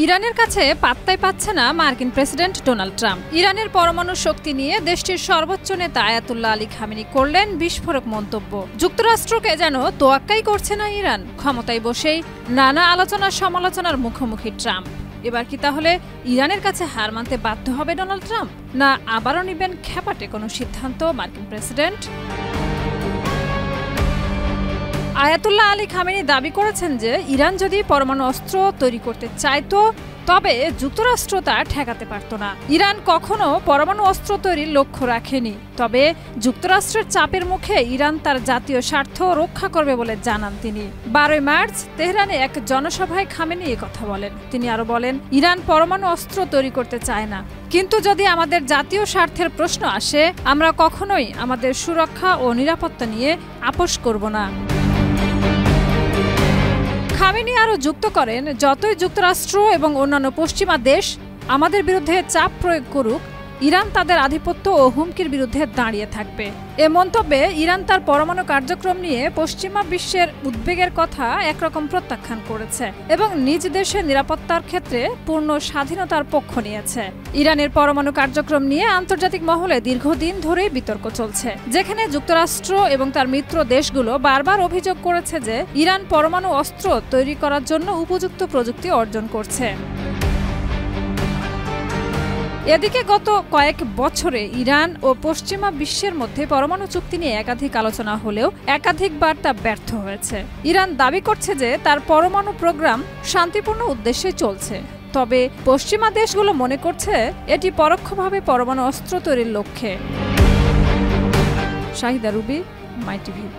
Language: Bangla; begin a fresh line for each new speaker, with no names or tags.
ইরানের কাছে পাত্তাই পাচ্ছে না মার্কিন প্রেসিডেন্ট ডোনাল্ড ট্রাম্প। ইরানের পরমাণু শক্তি নিয়ে দেশটির সর্বোচ্চ নেতা আয়াতুল্লাহ আলী খামেনি করলেন বিস্ফোরক মন্তব্য। যুক্তরাষ্ট্রকে যেন তোয়াক্কাই করছে না ইরান। ক্ষমতায় বসেই নানা আলোচনা সমালোচনার মুখোমুখি ট্রাম্প। এবার কি তাহলে ইরানের কাছে হার মানতে বাধ্য হবে ডোনাল্ড ট্রাম্প, না আবারও নেবেন খ্যাপাটে কোনো সিদ্ধান্ত মার্কিন প্রেসিডেন্ট? আয়াতুল্লাহ আলী খামেনি দাবি করেছেন যে ইরান যদি পরমাণু অস্ত্র তৈরি করতে চাইতো তবে যুক্তরাষ্ট্র তা ঠেকাতে পারত না। ইরান কখনো পরমাণু অস্ত্র তৈরির লক্ষ্য রাখেনি, তবে যুক্তরাষ্ট্রের চাপের মুখে ইরান তার জাতীয় স্বার্থ রক্ষা করবে বলে জানান তিনি। 12 মার্চ তেহরানে এক জনসভায় খামেনি এ কথা বলেন। তিনি আরো বলেন, ইরান পরমাণু অস্ত্র তৈরি করতে চায় না, কিন্তু যদি আমাদের জাতীয় স্বার্থের প্রশ্ন আসে আমরা কখনোই আমাদের সুরক্ষা ও নিরাপত্তা নিয়ে আপোস করব না। খামেনি আরও যুক্ত করেন, যতই যুক্তরাষ্ট্র এবং অন্যান্য পশ্চিমা দেশ আমাদের বিরুদ্ধে চাপ প্রয়োগ করুক, ইরান তাদের আধিপত্য ও হুমকির বিরুদ্ধে দাঁড়িয়ে থাকবে। এ মন্তব্যে ইরান তার পরমাণু কার্যক্রম নিয়ে পশ্চিমা বিশ্বের উদ্বেগের কথা একরকম প্রত্যাখ্যান করেছে এবং নিজ দেশের নিরাপত্তার ক্ষেত্রে পূর্ণ স্বাধীনতার পক্ষ নিয়েছে। ইরানের পরমাণু কার্যক্রম নিয়ে আন্তর্জাতিক মহলে দীর্ঘদিন ধরেই বিতর্ক চলছে, যেখানে যুক্তরাষ্ট্র এবং তার মিত্র দেশগুলো বারবার অভিযোগ করেছে যে ইরান পরমাণু অস্ত্র তৈরি করার জন্য উপযুক্ত প্রযুক্তি অর্জন করছে। এদিকে গত কয়েক বছরে ইরান ও পশ্চিমা বিশ্বের মধ্যে পরমাণু চুক্তি নিয়ে একাধিক আলোচনা হলেও একাধিকবার তা ব্যর্থ হয়েছে। ইরান দাবি করছে যে তার পরমাণু প্রোগ্রাম শান্তিপূর্ণ উদ্দেশ্যে চলছে, তবে পশ্চিমা দেশগুলো মনে করছে এটি পরোক্ষভাবে পরমাণু অস্ত্র তৈরির লক্ষ্যে। শাহিদা রুবি, মাই টিভি।